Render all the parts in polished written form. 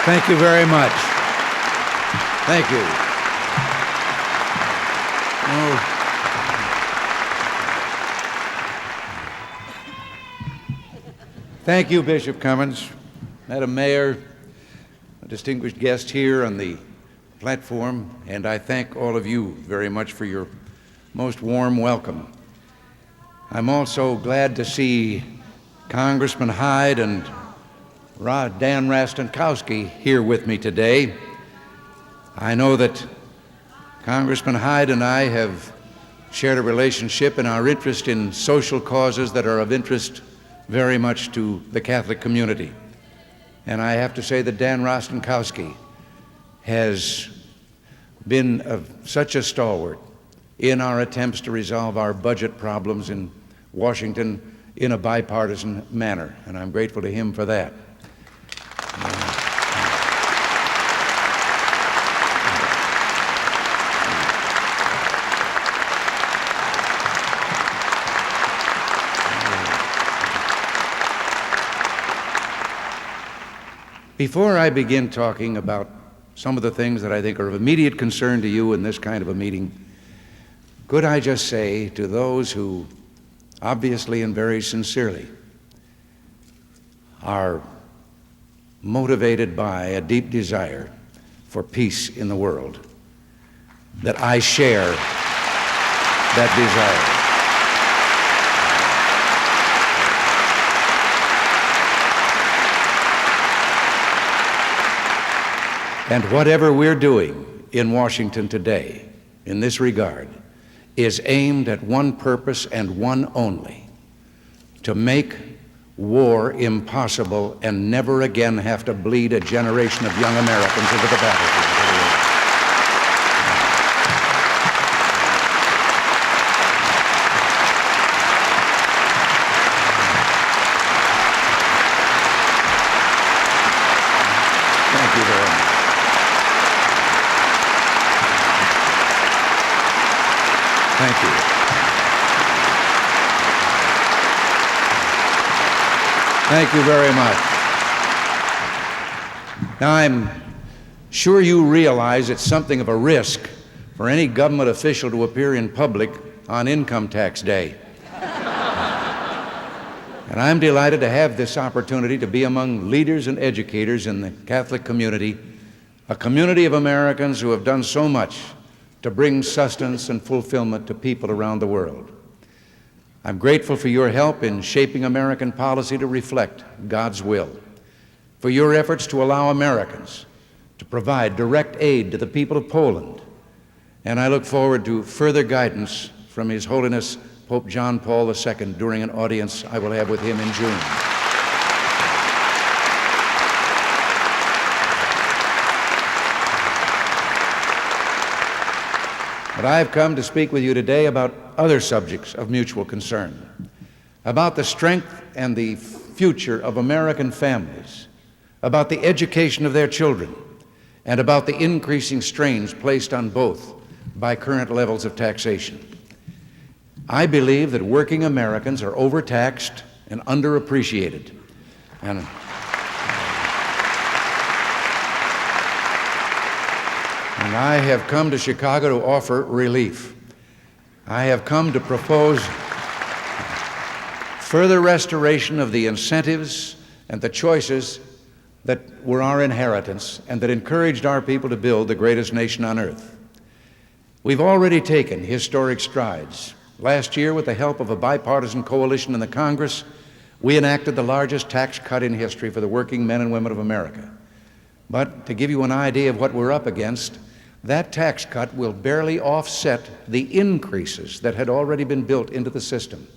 Thank you very much. Thank you. Oh. Thank you, Bishop Cummins, Madam Mayor, a distinguished guest here on the platform, and I thank all of you very much for your most warm welcome. I'm also glad to see Congressman Hyde and Dan Rostenkowski here with me today. I know that Congressman Hyde and I have shared a relationship in our interest in social causes that are of interest very much to the Catholic community. And I have to say that Dan Rostenkowski has been such a stalwart in our attempts to resolve our budget problems in Washington in a bipartisan manner, and I'm grateful to him for that. Before I begin talking about some of the things that I think are of immediate concern to you in this kind of a meeting, could I just say to those who obviously and very sincerely are motivated by a deep desire for peace in the world, that I share that desire. And whatever we're doing in Washington today in this regard is aimed at one purpose and one only: to make war impossible and never again have to bleed a generation of young Americans into the battlefield. Thank you very much. Thank you. Thank you very much. Now, I'm sure you realize it's something of a risk for any government official to appear in public on Income Tax Day. And I'm delighted to have this opportunity to be among leaders and educators in the Catholic community, a community of Americans who have done so much to bring sustenance and fulfillment to people around the world. I'm grateful for your help in shaping American policy to reflect God's will, for your efforts to allow Americans to provide direct aid to the people of Poland, and I look forward to further guidance from His Holiness Pope John Paul II during an audience I will have with him in June. But I've come to speak with you today about other subjects of mutual concern, about the strength and the future of American families, about the education of their children, and about the increasing strains placed on both by current levels of taxation. I believe that working Americans are overtaxed and underappreciated. And I have come to Chicago to offer relief. I have come to propose further restoration of the incentives and the choices that were our inheritance and that encouraged our people to build the greatest nation on earth. We've already taken historic strides. Last year, with the help of a bipartisan coalition in the Congress, we enacted the largest tax cut in history for the working men and women of America. But to give you an idea of what we're up against, that tax cut will barely offset the increases that had already been built into the system.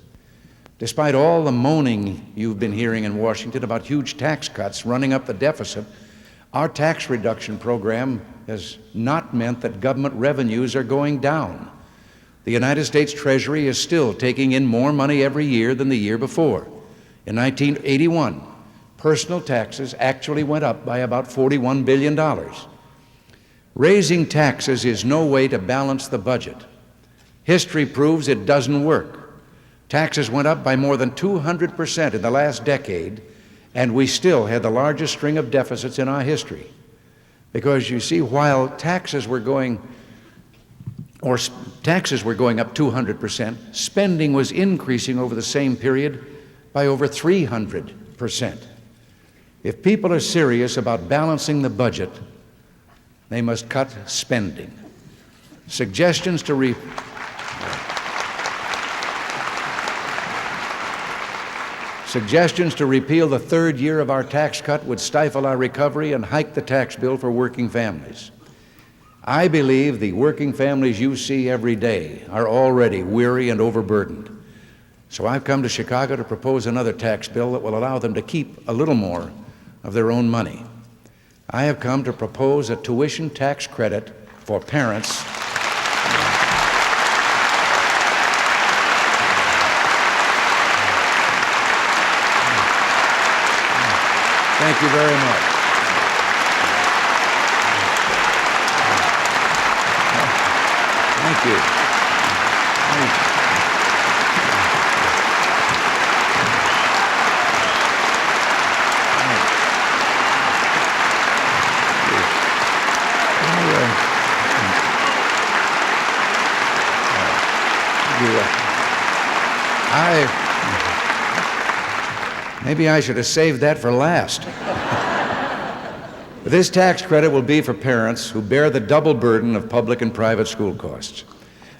Despite all the moaning you've been hearing in Washington about huge tax cuts running up the deficit, our tax reduction program has not meant that government revenues are going down. The United States Treasury is still taking in more money every year than the year before. In 1981, personal taxes actually went up by about $41 billion. Raising taxes is no way to balance the budget. History proves it doesn't work. Taxes went up by more than 200% in the last decade, and we still had the largest string of deficits in our history. Because you see, while taxes were going up 200%, spending was increasing over the same period by over 300%. If people are serious about balancing the budget, they must cut spending. Suggestions to repeal the third year of our tax cut would stifle our recovery and hike the tax bill for working families. I believe the working families you see every day are already weary and overburdened. So I've come to Chicago to propose another tax bill that will allow them to keep a little more of their own money. I have come to propose a tuition tax credit for parents. Thank you very much. Thank you. Maybe I should have saved that for last. This tax credit will be for parents who bear the double burden of public and private school costs.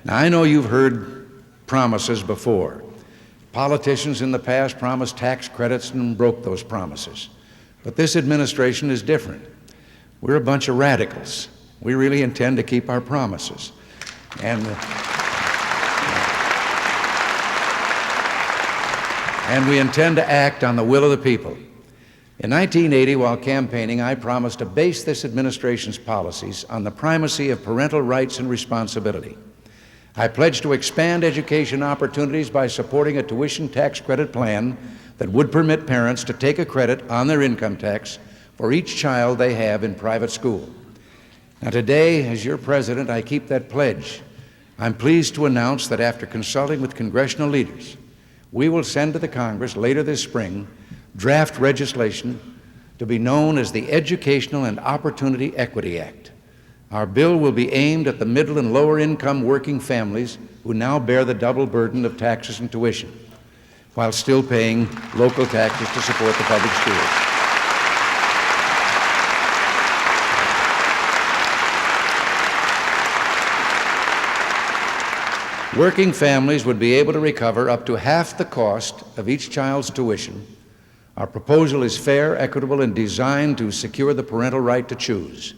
Now, I know you've heard promises before. Politicians in the past promised tax credits and broke those promises. But this administration is different. We're a bunch of radicals. We really intend to keep our promises. And we intend to act on the will of the people. In 1980, while campaigning, I promised to base this administration's policies on the primacy of parental rights and responsibility. I pledged to expand education opportunities by supporting a tuition tax credit plan that would permit parents to take a credit on their income tax for each child they have in private school. Now today, as your president, I keep that pledge. I'm pleased to announce that after consulting with congressional leaders, we will send to the Congress later this spring draft legislation to be known as the Educational and Opportunity Equity Act. Our bill will be aimed at the middle and lower income working families who now bear the double burden of taxes and tuition, while still paying local taxes to support the public schools. Working families would be able to recover up to half the cost of each child's tuition. Our proposal is fair, equitable, and designed to secure the parental right to choose.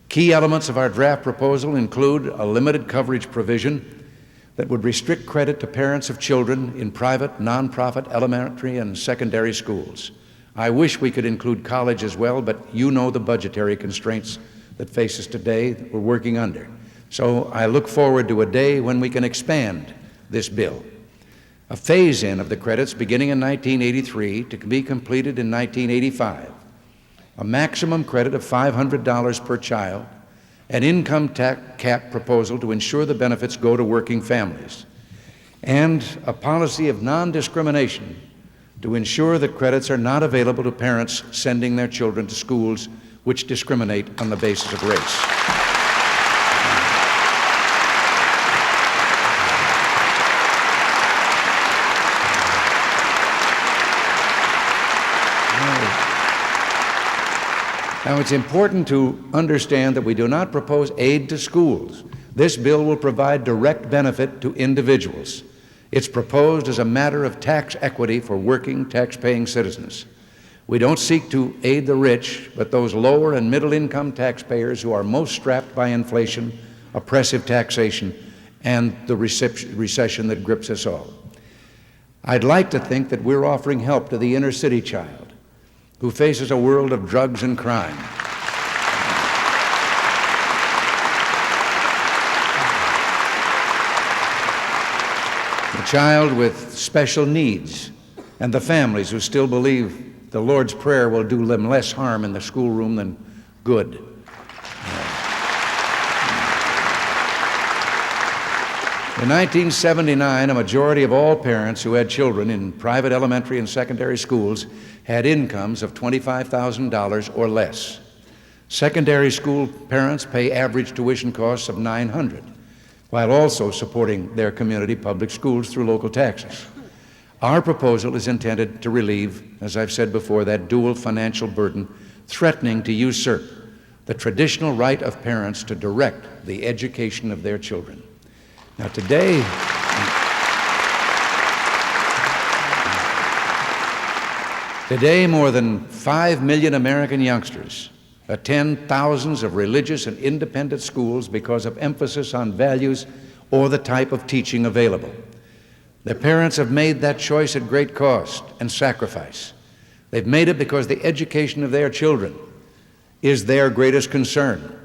Key elements of our draft proposal include a limited coverage provision that would restrict credit to parents of children in private, nonprofit elementary and secondary schools. I wish we could include college as well, but you know the budgetary constraints that face us today that we're working under. So I look forward to a day when we can expand this bill. A phase-in of the credits beginning in 1983 to be completed in 1985. A maximum credit of $500 per child, an income tax cap proposal to ensure the benefits go to working families, and a policy of non-discrimination to ensure that credits are not available to parents sending their children to schools which discriminate on the basis of race. Now, it's important to understand that we do not propose aid to schools. This bill will provide direct benefit to individuals. It's proposed as a matter of tax equity for working, tax-paying citizens. We don't seek to aid the rich, but those lower and middle-income taxpayers who are most strapped by inflation, oppressive taxation, and the recession that grips us all. I'd like to think that we're offering help to the inner-city child who faces a world of drugs and crime. The child with special needs, and the families who still believe the Lord's Prayer will do them less harm in the schoolroom than good. In 1979, a majority of all parents who had children in private elementary and secondary schools had incomes of $25,000 or less. Secondary school parents pay average tuition costs of $900, while also supporting their community public schools through local taxes. Our proposal is intended to relieve, as I've said before, that dual financial burden threatening to usurp the traditional right of parents to direct the education of their children. Now today, more than 5 million American youngsters attend thousands of religious and independent schools because of emphasis on values or the type of teaching available. Their parents have made that choice at great cost and sacrifice. They've made it because the education of their children is their greatest concern.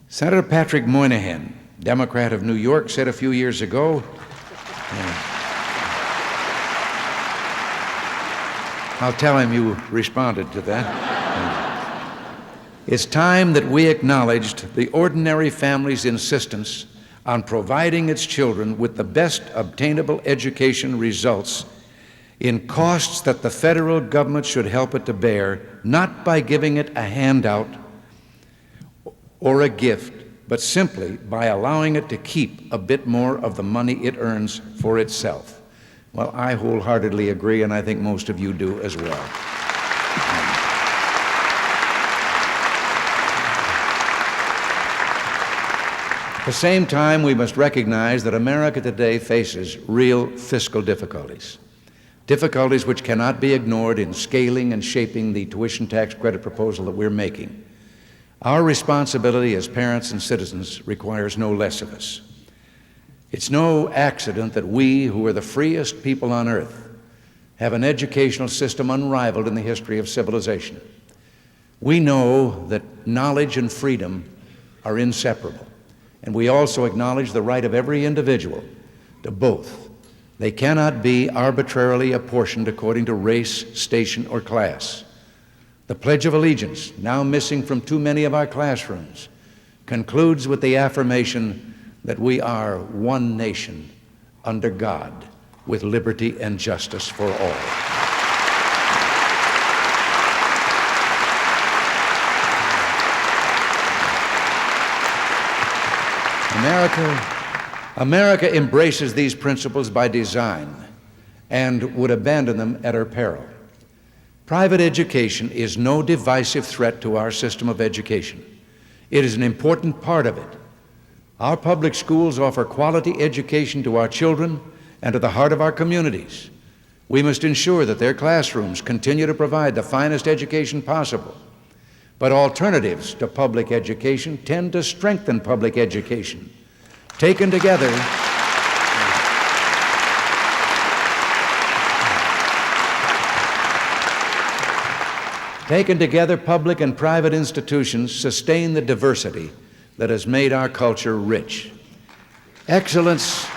Senator Patrick Moynihan, Democrat of New York, said a few years ago, I'll tell him you responded to that. It's time that we acknowledged the ordinary family's insistence on providing its children with the best obtainable education results in costs that the federal government should help it to bear, not by giving it a handout or a gift, but simply by allowing it to keep a bit more of the money it earns for itself. Well, I wholeheartedly agree, and I think most of you do as well. At the same time, we must recognize that America today faces real fiscal difficulties, difficulties which cannot be ignored in scaling and shaping the tuition tax credit proposal that we're making. Our responsibility as parents and citizens requires no less of us. It's no accident that we, who are the freest people on earth, have an educational system unrivaled in the history of civilization. We know that knowledge and freedom are inseparable, and we also acknowledge the right of every individual to both. They cannot be arbitrarily apportioned according to race, station, or class. The Pledge of Allegiance, now missing from too many of our classrooms, concludes with the affirmation that we are one nation under God, with liberty and justice for all. America embraces these principles by design and would abandon them at her peril. Private education is no divisive threat to our system of education. It is an important part of it. Our public schools offer quality education to our children and to the heart of our communities. We must ensure that their classrooms continue to provide the finest education possible. But alternatives to public education tend to strengthen public education. Taken together, public and private institutions sustain the diversity that has made our culture rich. Excellence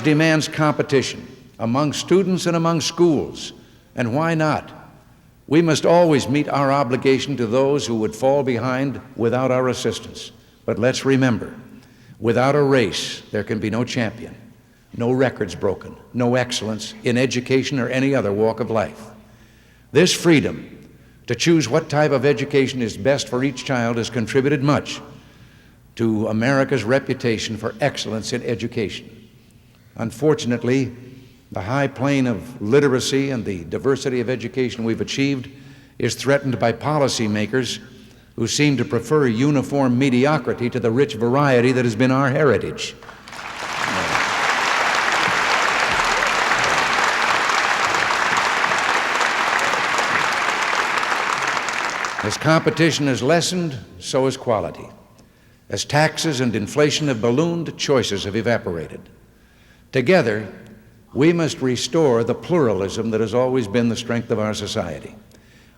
demands competition among students and among schools, and why not? We must always meet our obligation to those who would fall behind without our assistance. But let's remember, without a race, there can be no champion, no records broken, no excellence in education or any other walk of life. This freedom to choose what type of education is best for each child has contributed much to America's reputation for excellence in education. Unfortunately, the high plane of literacy and the diversity of education we've achieved is threatened by policymakers who seem to prefer uniform mediocrity to the rich variety that has been our heritage. As competition has lessened, so has quality. As taxes and inflation have ballooned, choices have evaporated. Together, we must restore the pluralism that has always been the strength of our society.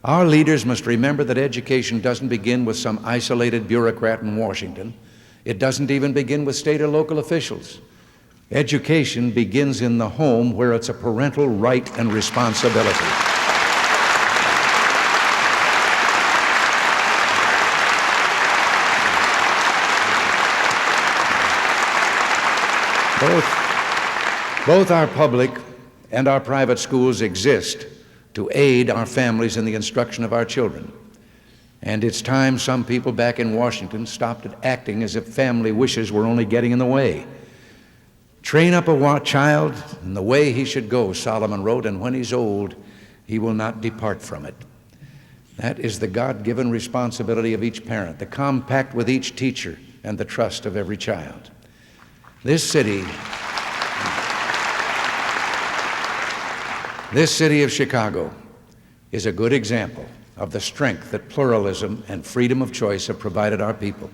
Our leaders must remember that education doesn't begin with some isolated bureaucrat in Washington. It doesn't even begin with state or local officials. Education begins in the home, where it's a parental right and responsibility. Both our public and our private schools exist to aid our families in the instruction of our children. And it's time some people back in Washington stopped acting as if family wishes were only getting in the way. Train up a child in the way he should go, Solomon wrote, and when he's old, he will not depart from it. That is the God-given responsibility of each parent, the compact with each teacher, and the trust of every child. This city of Chicago is a good example of the strength that pluralism and freedom of choice have provided our people.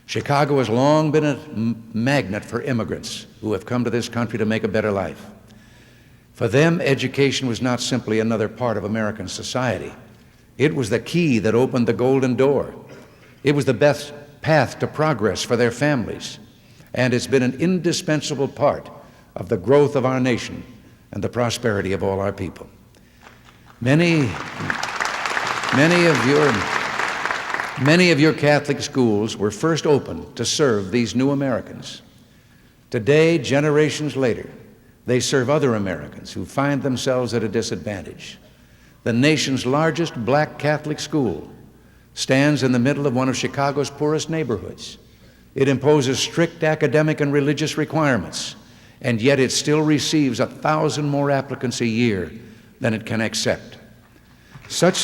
Chicago has long been a magnet for immigrants who have come to this country to make a better life. For them, education was not simply another part of American society. It was the key that opened the golden door. It was the best path to progress for their families, and it's been an indispensable part of the growth of our nation and the prosperity of all our people. Many of your Catholic schools were first opened to serve these new Americans. Today, generations later, they serve other Americans who find themselves at a disadvantage. The nation's largest black Catholic school stands in the middle of one of Chicago's poorest neighborhoods. It imposes strict academic and religious requirements, and yet it still receives 1,000 more applicants a year than it can accept. Such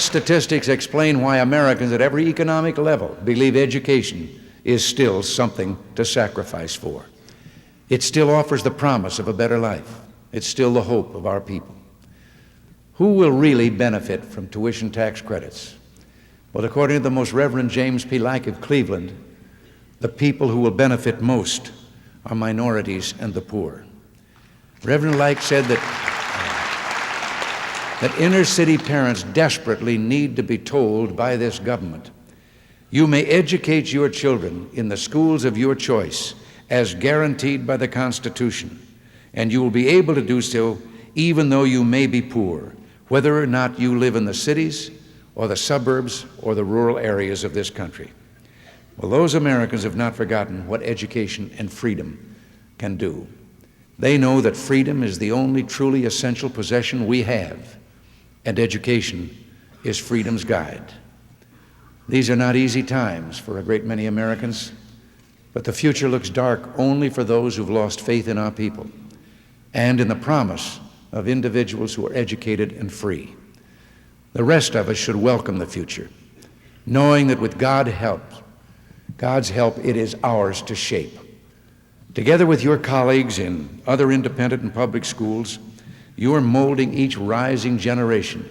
statistics explain why Americans at every economic level believe education is still something to sacrifice for. It still offers the promise of a better life. It's still the hope of our people. Who will really benefit from tuition tax credits? Well, according to the Most Reverend James P. Like of Cleveland, the people who will benefit most are minorities and the poor. Reverend Like said that inner city parents desperately need to be told by this government, you may educate your children in the schools of your choice as guaranteed by the Constitution, and you will be able to do so even though you may be poor, whether or not you live in the cities or the suburbs or the rural areas of this country. Well, those Americans have not forgotten what education and freedom can do. They know that freedom is the only truly essential possession we have, and education is freedom's guide. These are not easy times for a great many Americans, but the future looks dark only for those who've lost faith in our people and in the promise of individuals who are educated and free. The rest of us should welcome the future, knowing that with God's help, it is ours to shape. Together with your colleagues in other independent and public schools, you are molding each rising generation.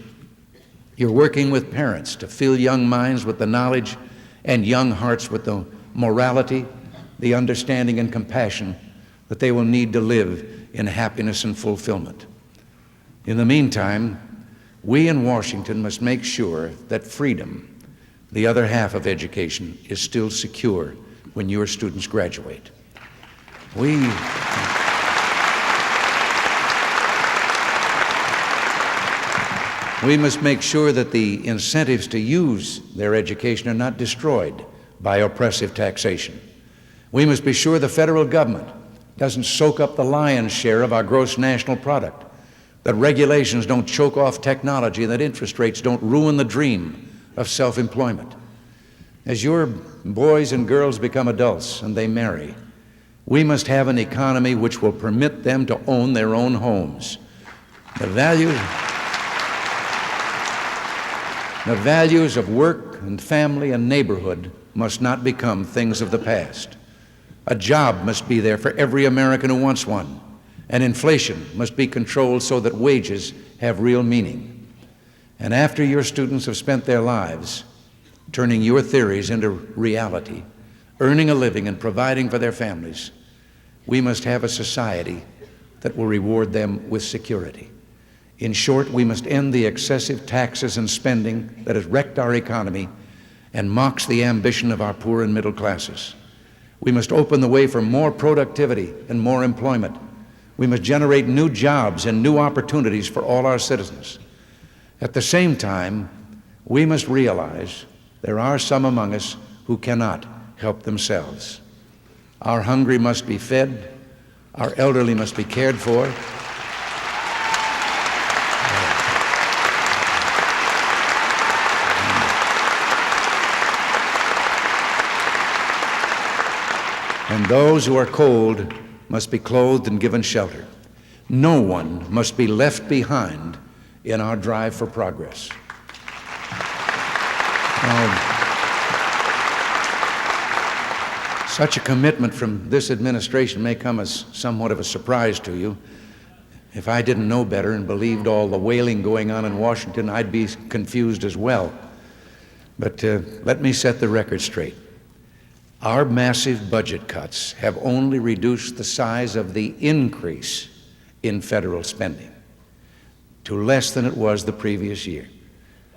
You're working with parents to fill young minds with the knowledge and young hearts with the morality, the understanding and compassion that they will need to live in happiness and fulfillment. In the meantime, we in Washington must make sure that freedom, the other half of education, is still secure when your students graduate. We must make sure that the incentives to use their education are not destroyed by oppressive taxation. We must be sure the federal government doesn't soak up the lion's share of our gross national product, that regulations don't choke off technology, and that interest rates don't ruin the dream of self-employment. As your boys and girls become adults and they marry, we must have an economy which will permit them to own their own homes. The values of work and family and neighborhood must not become things of the past. A job must be there for every American who wants one, and inflation must be controlled so that wages have real meaning. And after your students have spent their lives turning your theories into reality, earning a living and providing for their families, we must have a society that will reward them with security. In short, we must end the excessive taxes and spending that has wrecked our economy and mocks the ambition of our poor and middle classes. We must open the way for more productivity and more employment. We must generate new jobs and new opportunities for all our citizens. At the same time, we must realize there are some among us who cannot help themselves. Our hungry must be fed, Our elderly must be cared for. And those who are cold must be clothed and given shelter. No one must be left behind in our drive for progress. Now, such a commitment from this administration may come as somewhat of a surprise to you. If I didn't know better and believed all the wailing going on in Washington, I'd be confused as well. But let me set the record straight. Our massive budget cuts have only reduced the size of the increase in federal spending to less than it was the previous year.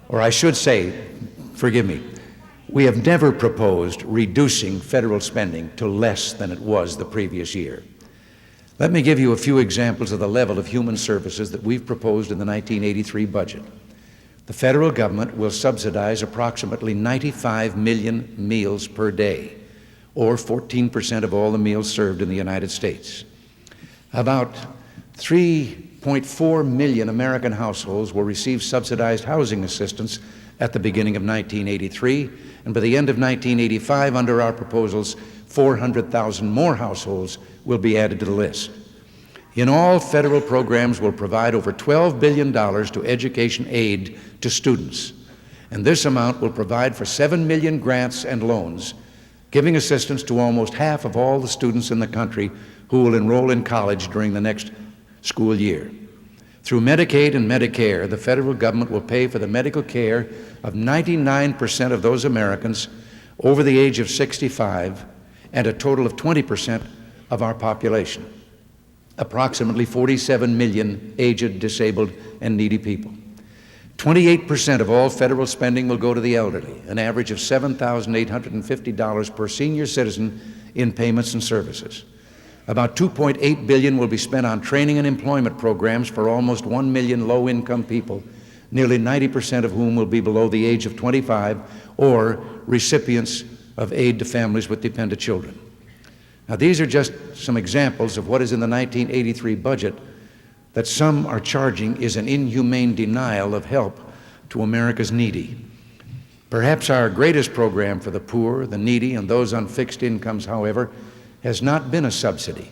Or I should say, forgive me, we have never proposed reducing federal spending to less than it was the previous year. Let me give you a few examples of the level of human services that we've proposed in the 1983 budget. The federal government will subsidize approximately 95 million meals per day, or 14% of all the meals served in the United States. About 3.4 million American households will receive subsidized housing assistance at the beginning of 1983, and by the end of 1985, under our proposals, 400,000 more households will be added to the list. In all, federal programs will provide over $12 billion to education aid to students, and this amount will provide for 7 million grants and loans, giving assistance to almost half of all the students in the country who will enroll in college during the next school year. Through Medicaid and Medicare, the federal government will pay for the medical care of 99% of those Americans over the age of 65 and a total of 20% of our population, approximately 47 million aged, disabled, and needy people. 28% of all federal spending will go to the elderly, an average of $7,850 per senior citizen in payments and services. About $2.8 billion will be spent on training and employment programs for almost 1 million low-income people, nearly 90% of whom will be below the age of 25 or recipients of aid to families with dependent children. Now, these are just some examples of what is in the 1983 budget that some are charging is an inhumane denial of help to America's needy. Perhaps our greatest program for the poor, the needy, and those on fixed incomes, however, has not been a subsidy.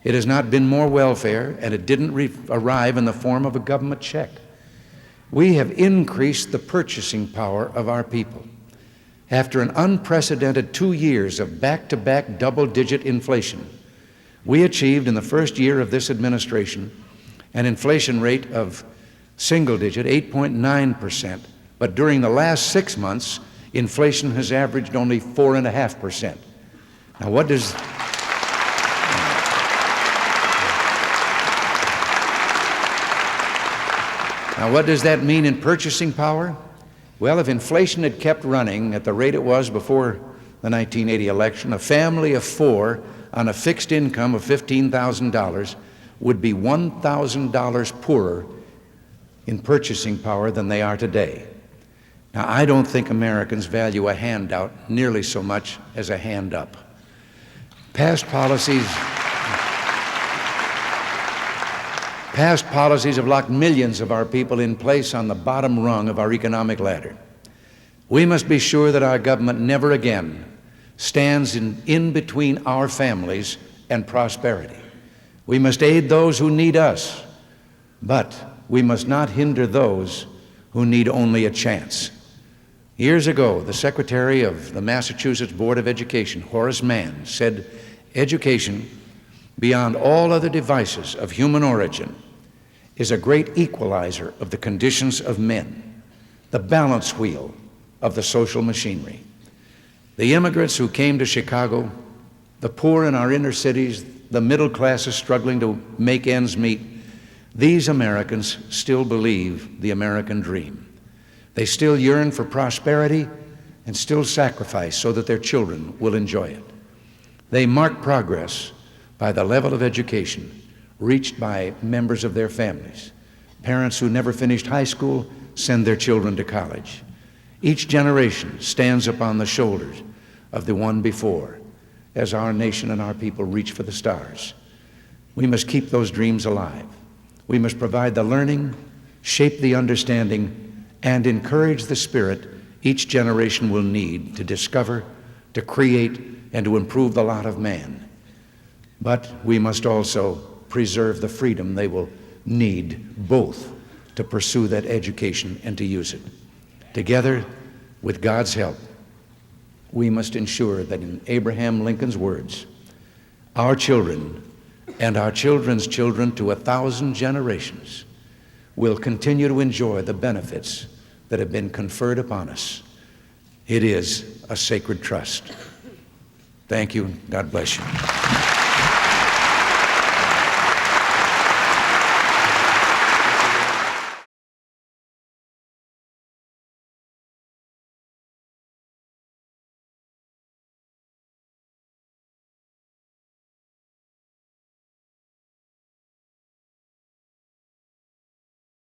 It has not been more welfare, and it didn't arrive in the form of a government check. We have increased the purchasing power of our people. After an unprecedented 2 years of back-to-back double-digit inflation, we achieved in the first year of this administration an inflation rate of single-digit, 8.9%, but during the last 6 months, inflation has averaged only 4.5%. Now, what does that mean in purchasing power? Well, if inflation had kept running at the rate it was before the 1980 election, a family of 4 on a fixed income of $15,000 would be $1,000 poorer in purchasing power than they are today. Now, I don't think Americans value a handout nearly so much as a hand up. Past policies have locked millions of our people in place on the bottom rung of our economic ladder. We must be sure that our government never again stands in between our families and prosperity. We must aid those who need us, but we must not hinder those who need only a chance. Years ago, the Secretary of the Massachusetts Board of Education, Horace Mann, said, "Education, beyond all other devices of human origin, is a great equalizer of the conditions of men, the balance wheel of the social machinery." The immigrants who came to Chicago, the poor in our inner cities, the middle classes struggling to make ends meet, these Americans still believe the American dream. They still yearn for prosperity and still sacrifice so that their children will enjoy it. They mark progress by the level of education reached by members of their families. Parents who never finished high school send their children to college. Each generation stands upon the shoulders of the one before as our nation and our people reach for the stars. We must keep those dreams alive. We must provide the learning, shape the understanding, and encourage the spirit each generation will need to discover, to create, and to improve the lot of man. But we must also preserve the freedom they will need both to pursue that education and to use it. Together, with God's help, we must ensure that, in Abraham Lincoln's words, our children and our children's children to 1,000 generations will continue to enjoy the benefits that have been conferred upon us. It is a sacred trust. Thank you. God bless you.